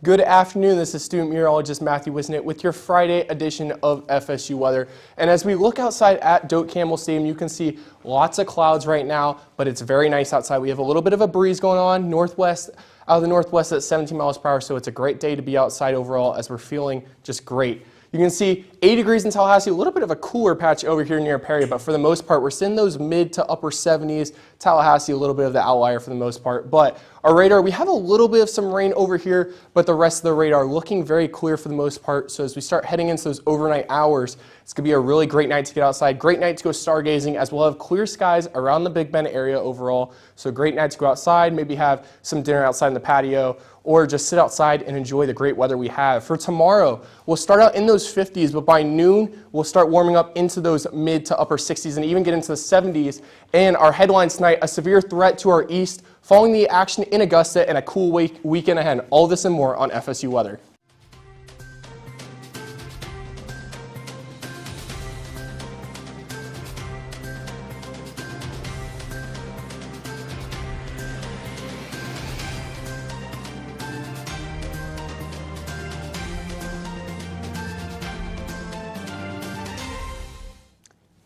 Good afternoon, this is student meteorologist Matthew Wisnett with your Friday edition of FSU weather. And as we look outside at Doak Campbell Stadium, you can see lots of clouds right now, but it's very nice outside. We have a little bit of a breeze going on out of the northwest at 17 miles per hour, so it's a great day to be outside overall as we're feeling just great. You can see 80 degrees in Tallahassee, a little bit of a cooler patch over here near Perry, but for the most part, we're seeing those mid to upper 70s. Tallahassee, a little bit of the outlier for the most part. But our radar, we have a little bit of some rain over here, but the rest of the radar looking very clear for the most part. So as we start heading into those overnight hours, it's going to be a really great night to get outside, great night to go stargazing, as we'll have clear skies around the Big Bend area overall. So great night to go outside, maybe have some dinner outside in the patio, or just sit outside and enjoy the great weather we have. For tomorrow, we'll start out in those 50s, but by noon, we'll start warming up into those mid to upper 60s and even get into the 70s. And our headlines tonight, a severe threat to our east, following the action in Augusta, and a cool weekend ahead. All this and more on FSU Weather.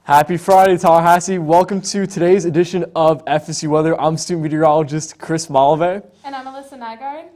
Happy Friday, Tallahassee. Welcome to today's edition of FSU Weather. I'm student meteorologist Chris Malave. And I'm Alyssa Nygaard.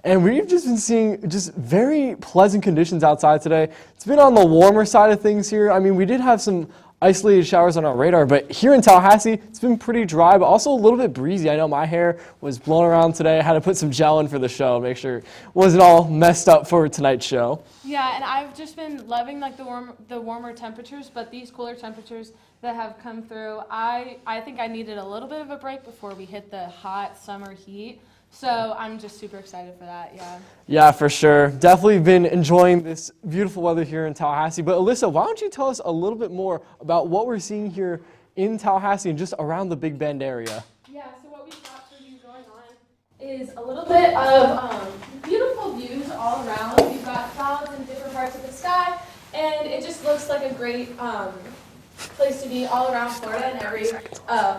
And we've just been seeing just very pleasant conditions outside today. It's been on the warmer side of things here. I mean, we did have some isolated showers on our radar, but here in Tallahassee, it's been pretty dry, but also a little bit breezy. I know my hair was blown around today. I had to put some gel in for the show, make sure it wasn't all messed up for tonight's show. Yeah, and I've just been loving like the warmer temperatures, but these cooler temperatures that have come through, I think I needed a little bit of a break before we hit the hot summer heat. So I'm just super excited for that, yeah. Yeah, for sure. Definitely been enjoying this beautiful weather here in Tallahassee. But Alyssa, why don't you tell us a little bit more about what we're seeing here in Tallahassee and just around the Big Bend area? Yeah, so what we've got for you going on is a little bit of beautiful views all around. We've got clouds in different parts of the sky, and it just looks like a great place to be all around Florida in every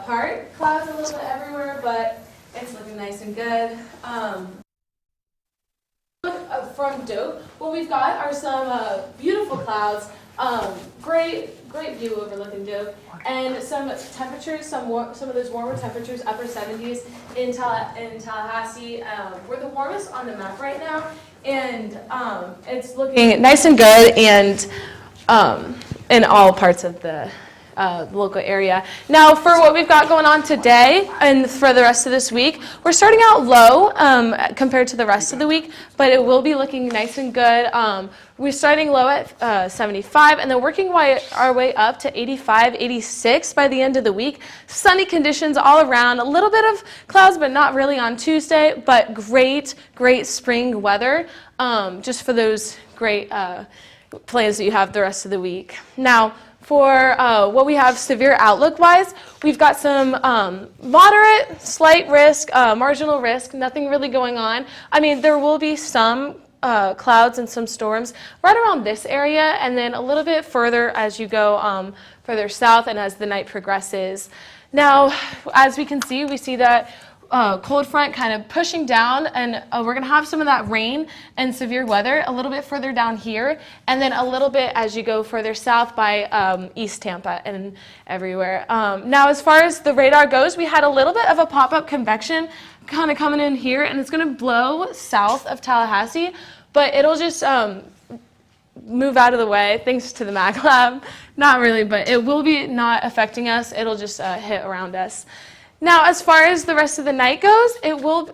part. Clouds a little bit everywhere, but it's looking nice and good. From Doak, what we've got are some beautiful clouds, great view overlooking Doak, and some temperatures, some of those warmer temperatures, upper 70s in Tallahassee. We're the warmest on the map right now, and it's looking nice and good, and in all parts of the local area. Now for what we've got going on today and for the rest of this week, we're starting out low compared to the rest of the week, but it will be looking nice and good. We're starting low at 75 and then working our way up to 85, 86 by the end of the week. Sunny conditions all around, a little bit of clouds, but not really on Tuesday, but great spring weather just for those great plans that you have the rest of the week. Now, for what we have severe outlook-wise, we've got some moderate, slight risk, marginal risk, nothing really going on. I mean, there will be some clouds and some storms right around this area, and then a little bit further as you go further south and as the night progresses. Now, as we see that cold front kind of pushing down, and we're going to have some of that rain and severe weather a little bit further down here, and then a little bit as you go further south by East Tampa and everywhere. Now, as far as the radar goes, we had a little bit of a pop-up convection kind of coming in here, and it's going to blow south of Tallahassee, but it'll just move out of the way thanks to the Mag Lab. Not really, but it will be not affecting us. It'll just hit around us. Now, as far as the rest of the night goes, it will,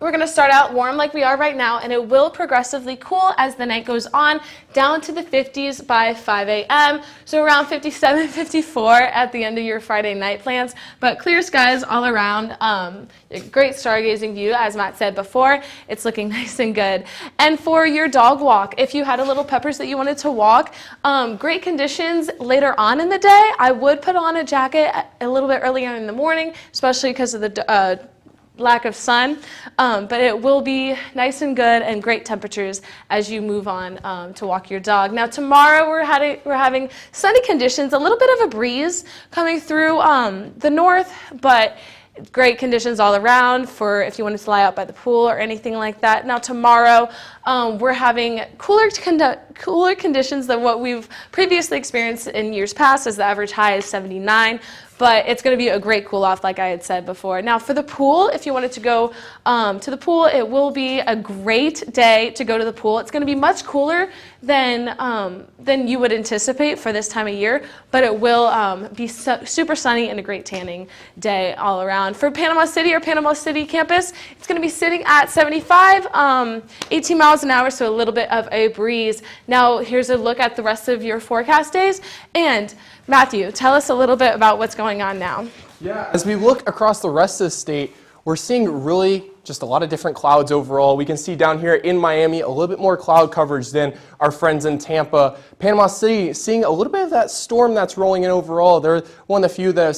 we're going to start out warm like we are right now, and it will progressively cool as the night goes on, down to the 50s by 5 a.m., so around 57, 54 at the end of your Friday night plans, but clear skies all around, a great stargazing view, as Matt said before. It's looking nice and good. And for your dog walk, if you had a little Peppers that you wanted to walk, great conditions later on in the day. I would put on a jacket a little bit earlier in the morning, especially because of the lack of sun, but it will be nice and good and great temperatures as you move on to walk your dog. Now tomorrow we're having sunny conditions, a little bit of a breeze coming through the north, but Great conditions all around for if you wanted to lie out by the pool or anything like that. Now tomorrow, we're having cooler conditions than what we've previously experienced in years past, as the average high is 79. But it's going to be a great cool off, like I had said before. Now for the pool, if you wanted to go to the pool, it will be a great day to go to the pool. It's going to be much cooler than you would anticipate for this time of year, but it will be super sunny and a great tanning day all around. For Panama City campus, it's going to be sitting at 75, 18 miles an hour, so a little bit of a breeze. Now here's a look at the rest of your forecast days. And Matthew, tell us a little bit about what's going on now. Yeah, as we look across the rest of the state, we're seeing really just a lot of different clouds overall. We can see down here in Miami a little bit more cloud coverage than our friends in Tampa. Panama City seeing a little bit of that storm that's rolling in overall. They're one of the few that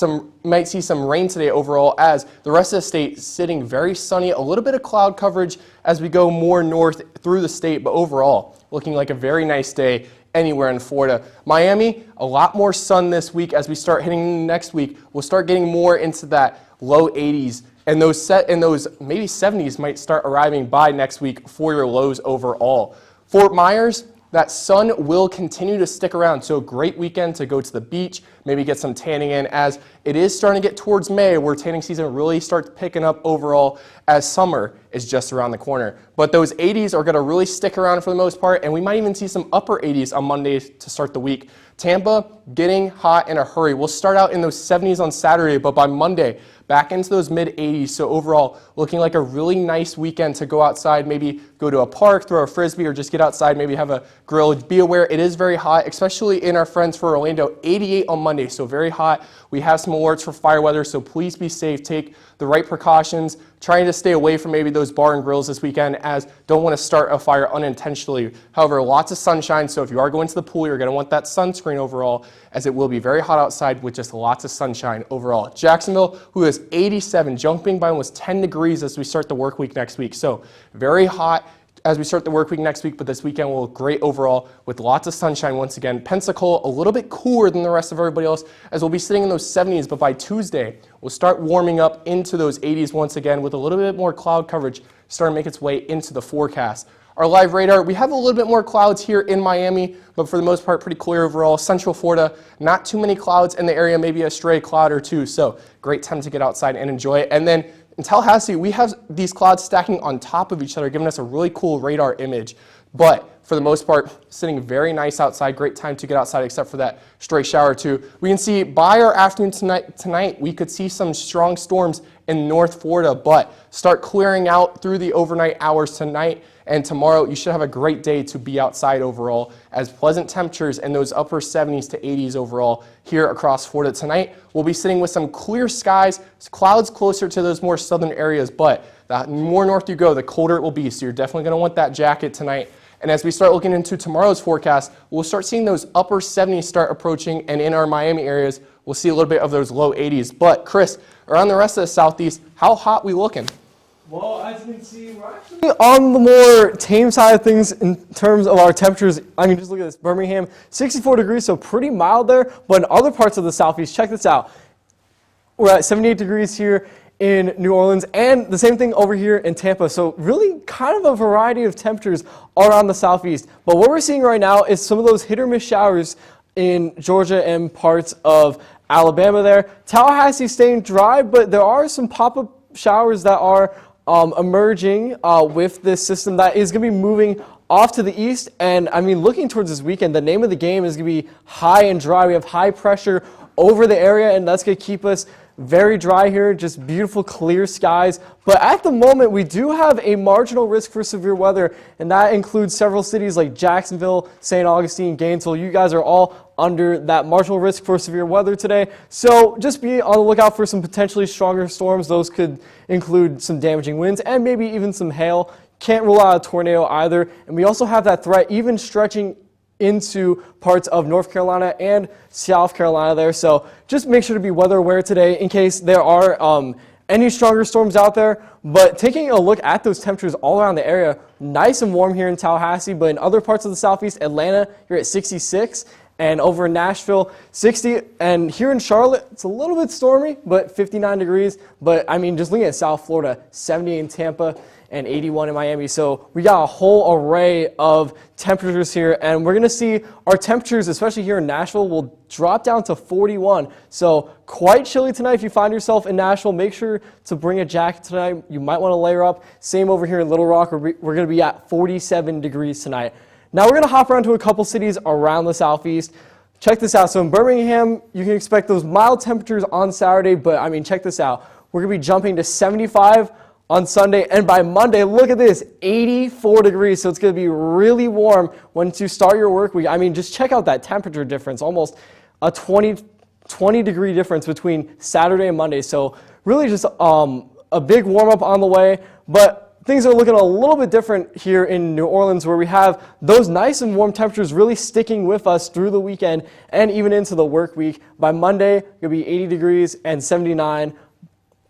have might see some rain today overall, as the rest of the state sitting very sunny, a little bit of cloud coverage as we go more north through the state, but overall looking like a very nice day anywhere in Florida. Miami, a lot more sun this week. As we start hitting next week, we'll start getting more into that low 80s, and those maybe 70s might start arriving by next week for your lows overall. Fort Myers, that sun will continue to stick around, so great weekend to go to the beach, maybe get some tanning in, as it is starting to get towards May, where tanning season really starts picking up overall, as summer is just around the corner. But those 80s are going to really stick around for the most part, and we might even see some upper 80s on Monday to start the week. Tampa getting hot in a hurry. We'll start out in those 70s on Saturday, but by Monday, back into those mid 80s. So overall, looking like a really nice weekend to go outside, maybe go to a park, throw a frisbee, or just get outside, maybe have a grill. Be aware it is very hot, especially in our friends for Orlando, 88 on Monday, so very hot. We have some alerts for fire weather, so please be safe. Take the right precautions. Trying to stay away from maybe those bar and grills this weekend, as don't want to start a fire unintentionally. However, lots of sunshine, so if you are going to the pool, you're going to want that sunscreen overall, as it will be very hot outside with just lots of sunshine overall. Jacksonville, who is 87, jumping by almost 10 degrees as we start the work week next week. So very hot as we start the work week next week, but this weekend will look great overall with lots of sunshine once again. Pensacola, a little bit cooler than the rest of everybody else, as we'll be sitting in those 70s, but by Tuesday, we'll start warming up into those 80s once again with a little bit more cloud coverage starting to make its way into the forecast. Our live radar, we have a little bit more clouds here in Miami, but for the most part, pretty clear overall. Central Florida, not too many clouds in the area, maybe a stray cloud or two, so great time to get outside and enjoy it. And then in Tallahassee, we have these clouds stacking on top of each other, giving us a really cool radar image. But for the most part, sitting very nice outside. Great time to get outside, except for that stray shower or two. We can see by our afternoon tonight, we could see some strong storms in North Florida, but start clearing out through the overnight hours tonight. And tomorrow, you should have a great day to be outside overall, as pleasant temperatures in those upper 70s to 80s overall here across Florida. Tonight, we'll be sitting with some clear skies, clouds closer to those more southern areas, but the more north you go, the colder it will be. So you're definitely going to want that jacket tonight. And as we start looking into tomorrow's forecast, we'll start seeing those upper 70s start approaching, and in our Miami areas, we'll see a little bit of those low 80s. But Chris, around the rest of the southeast, how hot we looking? Well, as you can see, we're actually on the more tame side of things in terms of our temperatures. I mean, just look at this. Birmingham, 64 degrees, so pretty mild there. But in other parts of the southeast, check this out. We're at 78 degrees here in New Orleans, and the same thing over here in Tampa. So really kind of a variety of temperatures all around the southeast. But what we're seeing right now is some of those hit or miss showers in Georgia and parts of Alabama there. Tallahassee staying dry, but there are some pop-up showers that are emerging with this system that is going to be moving off to the east. And I mean, looking towards this weekend, the name of the game is going to be high and dry. We have high pressure over the area, and that's going to keep us very dry here, just beautiful clear skies. But at the moment, we do have a marginal risk for severe weather, and that includes several cities like Jacksonville, St. Augustine, Gainesville. You guys are all under that marginal risk for severe weather today. So just be on the lookout for some potentially stronger storms. Those could include some damaging winds and maybe even some hail. Can't rule out a tornado either. And we also have that threat even stretching into parts of North Carolina and South Carolina there. So just make sure to be weather aware today in case there are any stronger storms out there. But taking a look at those temperatures all around the area, nice and warm here in Tallahassee, but in other parts of the southeast, Atlanta, you're at 66. And over in Nashville, 60. And here in Charlotte, it's a little bit stormy, but 59 degrees. But, I mean, just looking at South Florida, 70 in Tampa and 81 in Miami. So we got a whole array of temperatures here. And we're going to see our temperatures, especially here in Nashville, will drop down to 41. So quite chilly tonight. If you find yourself in Nashville, make sure to bring a jacket tonight. You might want to layer up. Same over here in Little Rock. We're going to be at 47 degrees tonight. Now we're going to hop around to a couple cities around the southeast. Check this out. So in Birmingham, you can expect those mild temperatures on Saturday, but I mean, check this out. We're going to be jumping to 75 on Sunday, and by Monday, look at this, 84 degrees. So it's going to be really warm once you start your work week. I mean, just check out that temperature difference, almost a 20 degree difference between Saturday and Monday. So really just a big warm up on the way, but things are looking a little bit different here in New Orleans, where we have those nice and warm temperatures really sticking with us through the weekend and even into the work week. By Monday, it'll be 80 degrees and 79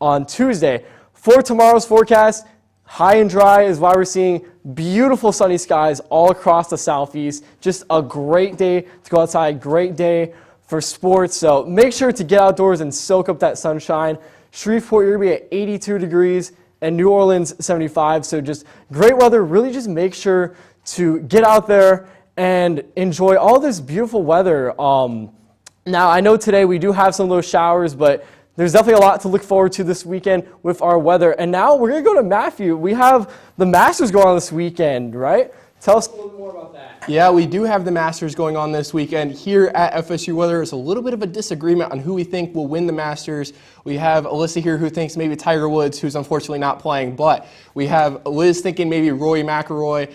on Tuesday. For tomorrow's forecast, high and dry is why we're seeing beautiful sunny skies all across the southeast. Just a great day to go outside, great day for sports. So make sure to get outdoors and soak up that sunshine. Shreveport, you're going to be at 82 degrees. And New Orleans, 75. So just great weather. Really just make sure to get out there and enjoy all this beautiful weather. Now, I know today we do have some of those showers, but there's definitely a lot to look forward to this weekend with our weather. And now we're going to go to Matthew. We have the Masters going on this weekend, right? Tell us a little bit more about that. Yeah, we do have the Masters going on this weekend. Here at FSU Weather, there's a little bit of a disagreement on who we think will win the Masters. We have Alyssa here who thinks maybe Tiger Woods, who's unfortunately not playing, but we have Liz thinking maybe Rory McIlroy,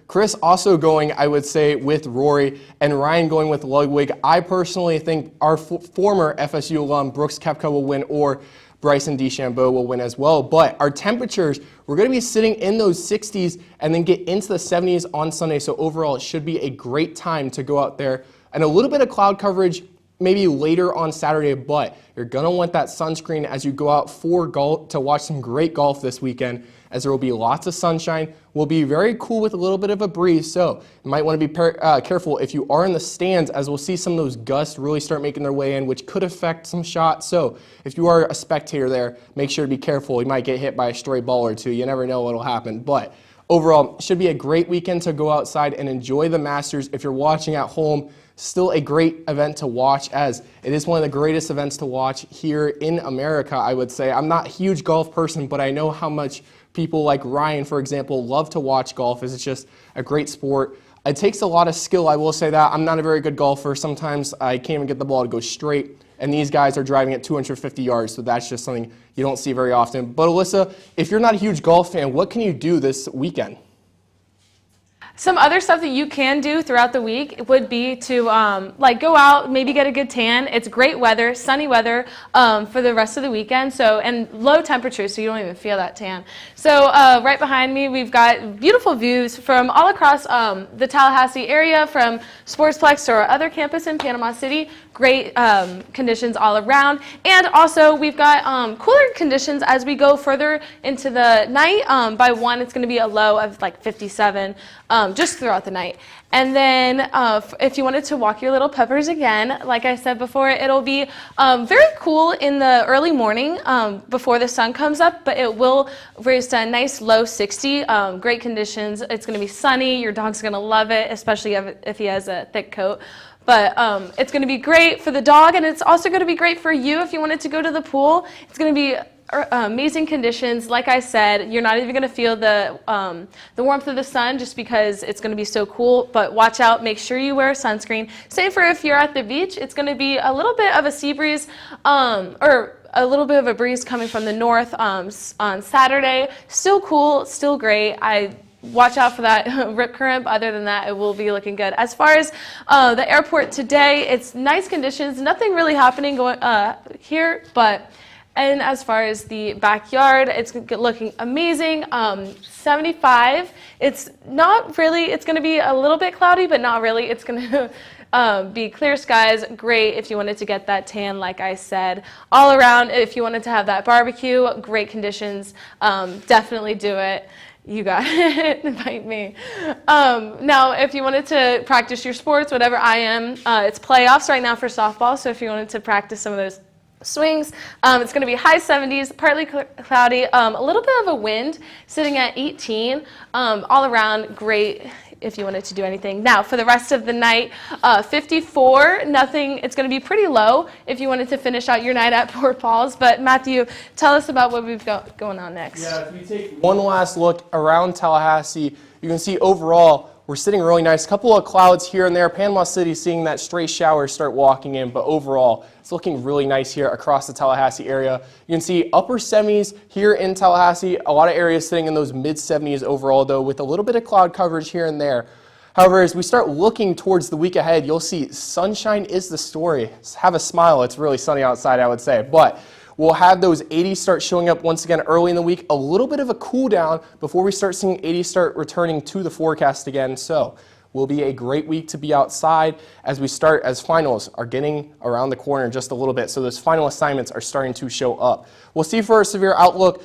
Chris also going, I would say, with Rory, and Ryan going with Ludwig. I personally think our former FSU alum, Brooks Koepka, will win, or Bryson DeChambeau will win as well. But our temperatures, we're going to be sitting in those 60s and then get into the 70s on Sunday. So overall, it should be a great time to go out there. And a little bit of cloud coverage maybe later on Saturday, but you're going to want that sunscreen as you go out for golf to watch some great golf this weekend, as there will be lots of sunshine. Will be very cool with a little bit of a breeze, so you might want to be careful if you are in the stands, as we'll see some of those gusts really start making their way in, which could affect some shots. So if you are a spectator there, make sure to be careful. You might get hit by a stray ball or two. You never know what will happen. But overall, it should be a great weekend to go outside and enjoy the Masters. If you're watching at home, still a great event to watch, as it is one of the greatest events to watch here in America, I would say. I'm not a huge golf person, but I know how much people like Ryan, for example, love to watch golf, as it's just a great sport. It takes a lot of skill, I will say that. I'm not a very good golfer. Sometimes I can't even get the ball to go straight, and these guys are driving at 250 yards, so that's just something you don't see very often. But Alyssa, if you're not a huge golf fan, what can you do this weekend? Some other stuff that you can do throughout the week would be to go out, maybe get a good tan. It's great weather, sunny weather for the rest of the weekend, and low temperatures, so you don't even feel that tan. So right behind me, we've got beautiful views from all across the Tallahassee area, from Sportsplex to our other campus in Panama City. Great conditions all around, and also we've got cooler conditions as we go further into the night. By 1, it's going to be a low of like 57 just throughout the night. And then if you wanted to walk your little peppers again, like I said before, it'll be very cool in the early morning before the sun comes up, but it will raise to a nice low 60. Great conditions. It's going to be sunny. Your dog's going to love it, especially if he has a thick coat. But it's going to be great for the dog, and it's also going to be great for you if you wanted to go to the pool. It's going to be amazing conditions. Like I said, you're not even going to feel the warmth of the sun, just because it's going to be so cool. But watch out. Make sure you wear sunscreen. Same for if you're at the beach. It's going to be a little bit of a sea breeze, or a little bit of a breeze coming from the north on Saturday. Still cool. Still great. Watch out for that rip current. Other than that, it will be looking good. As far as the airport today, it's nice conditions. Nothing really happening here, and as far as the backyard, it's looking amazing. 75. It's not really. It's going to be a little bit cloudy, but not really. It's going to be clear skies. Great if you wanted to get that tan, like I said. All around, if you wanted to have that barbecue, great conditions. Definitely do it. You got it. Invite me. Now, if you wanted to practice your sports, whatever I am, it's playoffs right now for softball. So if you wanted to practice some of those swings, it's going to be high 70s, partly cloudy, a little bit of a wind, sitting at 18. All around, great if you wanted to do anything. Now, for the rest of the night, 54, nothing. It's going to be pretty low if you wanted to finish out your night at Port Paul's. But Matthew, tell us about what we've got going on next. Yeah, if we take one last look around Tallahassee, you can see overall we're sitting really nice. A couple of clouds here and there. Panama City seeing that stray shower start walking in, but overall it's looking really nice here across the Tallahassee area. You can see upper 70s here in Tallahassee. A lot of areas sitting in those mid 70s overall, though, with a little bit of cloud coverage here and there. However, as we start looking towards the week ahead, you'll see sunshine is the story. Have a smile. It's really sunny outside, I would say. But we'll have those 80s start showing up once again early in the week. A little bit of a cool down before we start seeing 80s start returning to the forecast again. So will be a great week to be outside as finals are getting around the corner just a little bit. So those final assignments are starting to show up. We'll see for a severe outlook.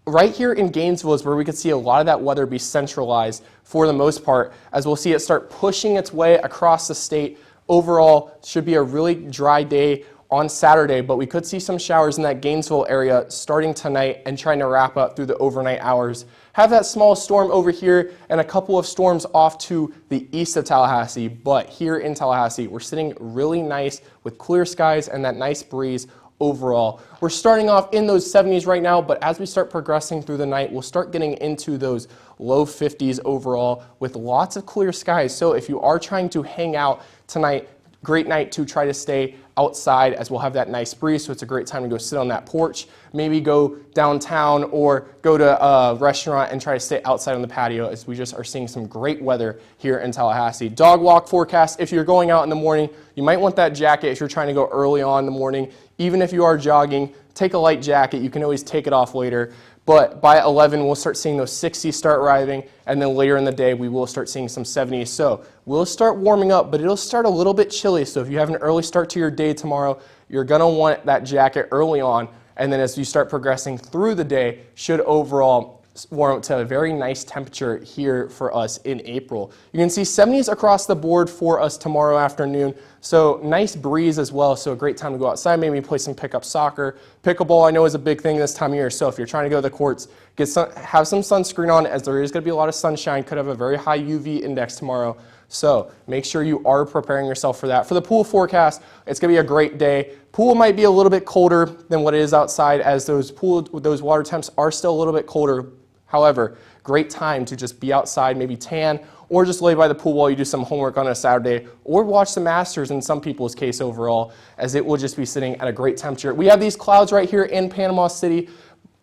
Right here in Gainesville is where we could see a lot of that weather be centralized for the most part, as we'll see it start pushing its way across the state. Overall, should be a really dry day on Saturday, but we could see some showers in that Gainesville area starting tonight and trying to wrap up through the overnight hours. Have that small storm over here and a couple of storms off to the east of Tallahassee, but here in Tallahassee, we're sitting really nice with clear skies and that nice breeze overall. We're starting off in those 70s right now, but as we start progressing through the night, we'll start getting into those low 50s overall with lots of clear skies. So if you are trying to hang out tonight, great night to try to stay outside as we'll have that nice breeze, so it's a great time to go sit on that porch, maybe go downtown or go to a restaurant and try to stay outside on the patio as we just are seeing some great weather here in Tallahassee. Dog walk forecast, if you're going out in the morning, you might want that jacket if you're trying to go early on in the morning. Even if you are jogging, take a light jacket, you can always take it off later. But by 11, we'll start seeing those 60s start arriving, and then later in the day, we will start seeing some 70s. So we'll start warming up, but it'll start a little bit chilly. So if you have an early start to your day tomorrow, you're going to want that jacket early on. And then as you start progressing through the day, should overall warm up to a very nice temperature here for us in April. You can see 70s across the board for us tomorrow afternoon. So nice breeze as well. So a great time to go outside, maybe play some pickup soccer. Pickleball I know is a big thing this time of year. So if you're trying to go to the courts, have some sunscreen on as there is going to be a lot of sunshine. Could have a very high UV index tomorrow. So make sure you are preparing yourself for that. For the pool forecast, it's going to be a great day. Pool might be a little bit colder than what it is outside as those water temps are still a little bit colder. However, great time to just be outside, maybe tan, or just lay by the pool while you do some homework on a Saturday, or watch the Masters in some people's case overall, as it will just be sitting at a great temperature. We have these clouds right here in Panama City.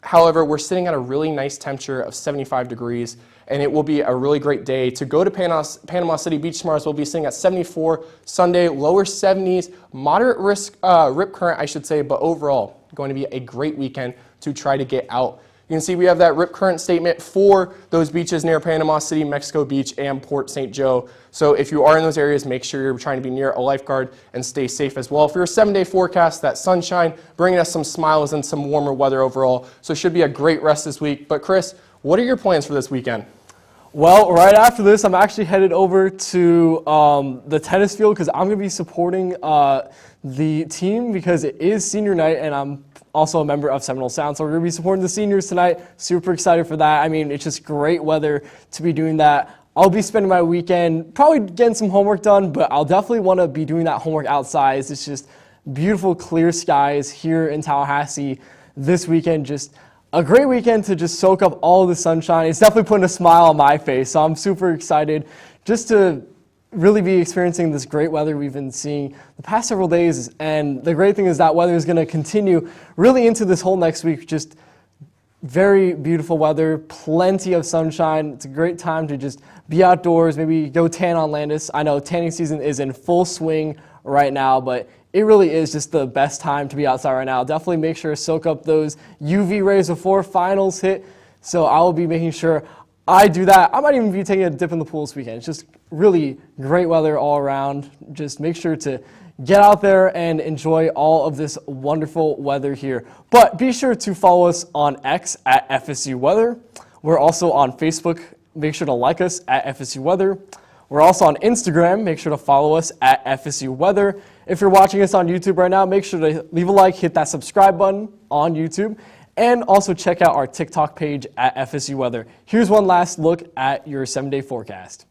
However, we're sitting at a really nice temperature of 75 degrees, and it will be a really great day to go to Panama City Beach tomorrow. So we'll be sitting at 74, Sunday, lower 70s, moderate risk rip current, I should say, but overall, going to be a great weekend to try to get out. You can see we have that rip current statement for those beaches near Panama City, Mexico Beach, and Port St. Joe. So if you are in those areas, make sure you're trying to be near a lifeguard and stay safe as well. For your 7-day forecast, that sunshine, bringing us some smiles and some warmer weather overall. So it should be a great rest this week. But Chris, what are your plans for this weekend? Well, right after this, I'm actually headed over to the tennis field because I'm going to be supporting the team because it is senior night and I'm also a member of Seminole Sound. So we're going to be supporting the seniors tonight. Super excited for that. I mean, it's just great weather to be doing that. I'll be spending my weekend probably getting some homework done, but I'll definitely want to be doing that homework outside. It's just beautiful, clear skies here in Tallahassee this weekend. Just a great weekend to just soak up all the sunshine. It's definitely putting a smile on my face, so I'm super excited just to really be experiencing this great weather we've been seeing the past several days. And the great thing is that weather is going to continue really into this whole next week. Just very beautiful weather, plenty of sunshine. It's a great time to just be outdoors, maybe go tan on Landis. I know tanning season is in full swing right now, but it really is just the best time to be outside right now. Definitely make sure to soak up those UV rays before finals hit. So I will be making sure I do that. I might even be taking a dip in the pool this weekend. It's just really great weather all around. Just make sure to get out there and enjoy all of this wonderful weather here. But be sure to follow us on X at FSU Weather. We're also on Facebook. Make sure to like us at FSU Weather. We're also on Instagram. Make sure to follow us at FSU Weather. If you're watching us on YouTube right now, make sure to leave a like, hit that subscribe button on YouTube, and also check out our TikTok page at FSU Weather. Here's one last look at your 7-day forecast.